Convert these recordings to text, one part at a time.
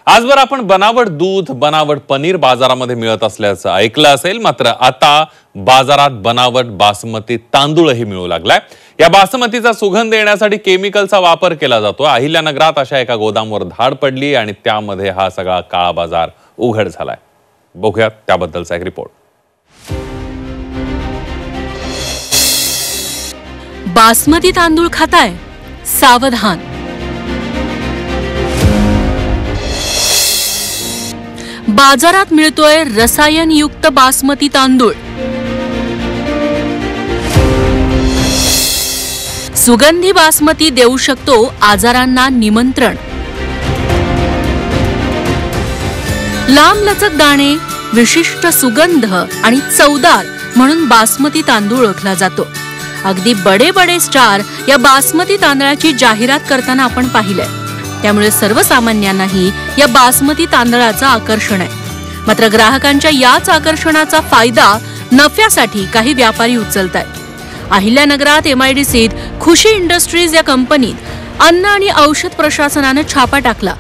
आजवर आपण बनावट दूध, बनावट पनीर बाजारामध्ये मिळत असल्याचं ऐकलं असेल, मात्र आता बाजारात बनावट बासमती तांदूळही मिळू लागलाय। या बासमतीचा सुगंध येण्यासाठी केमिकलचा वापर केला जातो। अहिल्यानगरात अशा एका गोदामवर धाड पडली आणि त्यामध्ये हा सगळा काळा बाजार उघड झालाय। बघूयात त्याबद्दलचा एक रिपोर्ट। बासमती तांदूळ खाताय? सावधान। बाजारात मिळतोय रसायनयुक्त बासमती तांदूळ। सुगंधी बासमती देऊ शकतो आजारांना निमंत्रण। लांबलचक दाणे, विशिष्ट सुगंध आणि चवदार म्हणून बासमती तांदूळ ओळखला जातो। अगदी बडे स्टार या बासमती तांदळाची जाहिरात करताना आपण पाहिलंय, त्यामुळे सर्वसामान्यांनाही या बासमती तांदळाचं आकर्षण आहे। मात्र ग्राहकांच्या याच आकर्षणाचा फायदा नफ्यासाठी काही व्यापारी उचलतायत। अहिल्यानगरात MIDCत खुशी इंडस्ट्रीज या कंपनीत अन्न आणि औषध प्रशासनाने छापा टाकला।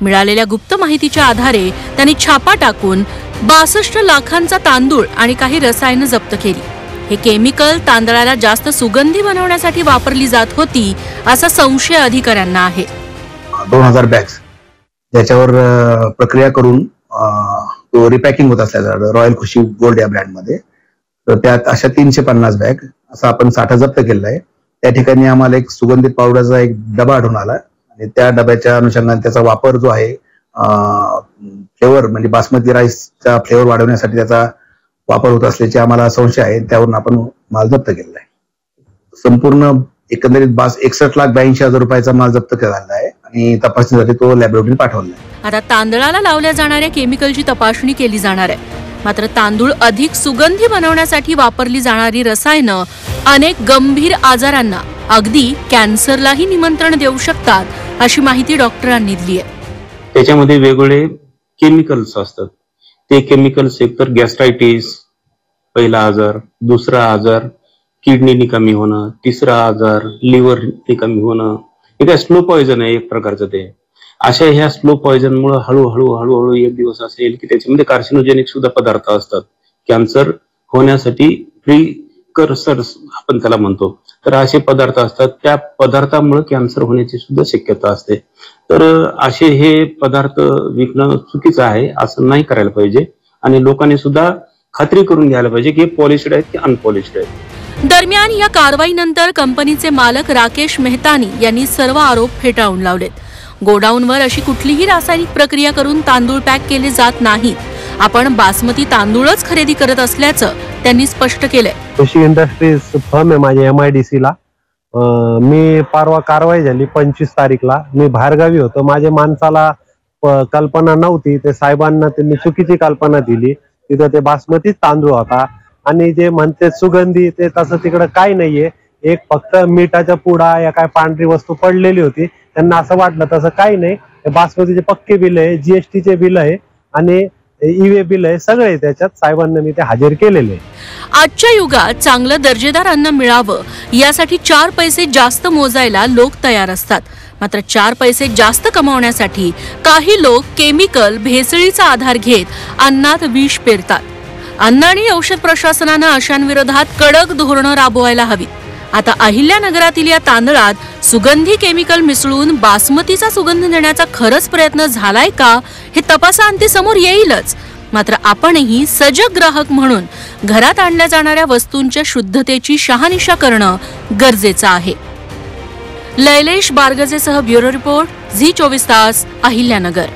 मिळालेल्या गुप्त माहितीच्या आधारे त्यांनी छापा टाकून 62 लाखांचा तांदूळ आणि काही रसायनं जप्त केली। हे केमिकल तांदळाला जास्त सुगंधी बनवण्यासाठी वापरली जात होती असा संशय अधिकाऱ्यांना आहे। 2000 बॅग्स ज्याच्यावर प्रक्रिया करून तो रिपॅकिंग होत असल्याचा रॉयल खुशी गोल्ड या ब्रँड मध्ये, तर त्यात अशा 350 बॅग असा आपण साठा जप्त केलेला आहे। त्या ठिकाणी आम्हाला एक सुगंधित पावडरचा एक डबा आढळून आला आणि त्या डब्याच्या अनुषंगाने त्याचा वापर जो आहे फ्लेवर म्हणजे बासमती राईसचा फ्लेवर वाढवण्यासाठी त्याचा वापर होत असल्याचे आम्हाला संशय आहे। त्यावरून आपण माल जप्त केलेला आहे। संपूर्ण एकंदरीत 61,82,000 रुपयाचा माल जप्त केलेला आहे आणि तपासणीसाठी तो लॅबोरेटरीत पाठवला आहे। आता तांदळाला लावल्या जाणाऱ्या केमिकलची तपासणी केली जाणार आहे। मात्र तांदूळ अधिक सुगंधी बनवण्यासाठी वापरली जाणारी रसायनं अनेक गंभीर आजारांना, अगदी कॅन्सरलाही निमंत्रण देऊ शकतात अशी माहिती डॉक्टरांनी दिली आहे। त्याच्यामध्ये वेगवेगळे केमिकल्स असतात। ते केमिकल्स एकतर गॅस्ट्रायटिस पहिला आजार, दुसरा आजार किडनी कमी होणं, तिसरा आजार लिव्हर कमी होणं, हे काय स्लो पॉइझन आहे एक प्रकारचं। ते अशा ह्या स्लो पॉइझन मुळे हळूहळू एक दिवस असं येईल की त्याच्यामध्ये कार्सिनोजेनिक सुद्धा पदार्थ असतात, कॅन्सर होण्यासाठी प्रिकर्सर्स आपण त्याला म्हणतो। तर असे पदार्थ असतात, त्या पदार्थामुळे कॅन्सर होण्याची सुद्धा शक्यता असते। तर असे हे पदार्थ विकणं चुकीचं आहे, असं नाही करायला पाहिजे आणि लोकांनी सुद्धा खात्री करून घ्यायला पाहिजे की हे पॉलिश्ड आहेत की अनपॉलिश्ड आहेत। दरम्यान या कारवाईनंतर कंपनीचे मालक राकेश मेहतानी यांनी सर्व आरोप फेटाळून लावलेत। गोडाऊनवर अशी कुठलीही रासायनिक प्रक्रिया करून तांदूळ पॅक केले जात नाहीत। आपण बासमती तांदूळच खरेदी करत असल्याचं त्यांनी स्पष्ट केलंय। खुशी इंडस्ट्रीज फर्म आहे माझ्या MIDCला। मी परवा कारवाई झाली 25 तारीखला। मी बाहेरगावी होतो, माझ्या माणसाला कल्पना नव्हती, ते साहेबांना त्यांनी चुकीची कल्पना दिली। तिथं ते बासमती तांदूळ होता आणि जे म्हणते सुगंधी ते तसं तिकडं काही नाहीये। एक फक्त मिठाचा पुडा या काय पांढरी वस्तू पडलेली होती, त्यांना असं वाटलं, तसं काही नाही। बासमतीचे पक्के बिल आहे, GSTचे बिल आहे आणि EWA बिल आहे, सगळे त्याच्यात साहेबांना मी ते हजर केलेले। आजच्या युगात चांगलं दर्जेदार अन्न मिळावं यासाठी 4 पैसे जास्त मोजायला लोक तयार असतात। मात्र 4 पैसे जास्त कमावण्यासाठी काही लोक केमिकल, भेसळीचा आधार घेत अन्नात विष पेरतात। अन्न आणि औषध प्रशासनानं अशांविरोधात कडक धोरणं राबवायला हवीत। आता अहिल्यानगरातील या तांदळात सुगंधी केमिकल मिसळून बासमतीचा सुगंध देण्याचा खरंच प्रयत्न झालाय का हे तपासाअंती समोर येईलच। मात्र आपणही सजग ग्राहक म्हणून घरात आणल्या जाणाऱ्या वस्तूंच्या शुद्धतेची शहानिशा करणं गरजेचं आहे। लैलेश बारगजेसह ब्युरो रिपोर्ट, झी 24 तास, अहिल्यानगर।